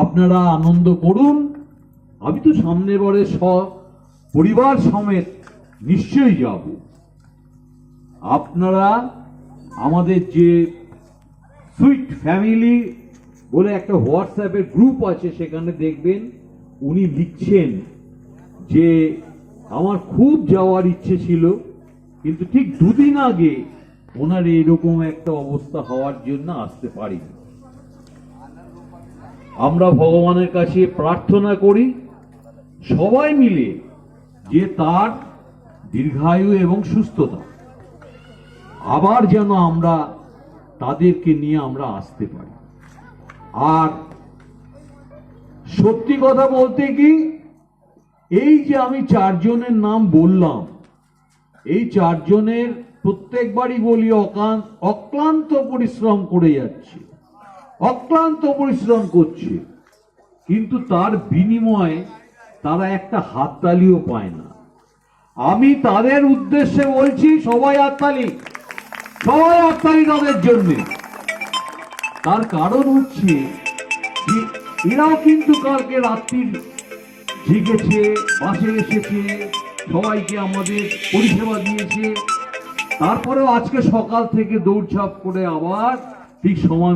আপনারা আনন্দ করুন। আমি তো সামনের বারে পরিবার সমেত নিশ্চয়ই যাব। আপনারা আমাদের যে সুইট ফ্যামিলি বলে একটা হোয়াটসঅ্যাপের গ্রুপ আছে, সেখানে দেখবেন উনি লিখছেন যে আমার খুব যাওয়ার ইচ্ছে ছিল, কিন্তু ঠিক দুদিন আগে ওনার এরকম একটা অবস্থা হওয়ার জন্য আসতে পারিনি। আমরা ভগবানের কাছে প্রার্থনা করি সবাই মিলে যে তার দীর্ঘায়ু এবং সুস্থতা, আবার যেন আমরা তাদেরকে নিয়ে আমরা আসতে পারি। আর সত্যি কথা বলতে কি, এই যে আমি চারজনের নাম বললাম, এই চারজনের প্রত্যেকবারই বলি অক্লান্ত পরিশ্রম করে যাচ্ছে, অক্লান্ত পরিশ্রম করছে, কিন্তু তার বিনিময়ে তারা একটা হাততালিও পায় না। আমি তাদের উদ্দেশ্যে বলছি, সবাই হাততালি, সবাই হাততালি তাদের জন্য। তার কারণ হচ্ছে যে এরাও কিন্তু কালকে রাত্রি জেগেছে, বাসে এসেছে, সবাইকে আমাদের পরিষেবা দিয়েছে, তারপরেও আজকে সকাল থেকে দৌড়ঝাঁপ করে আবার ঠিক সময়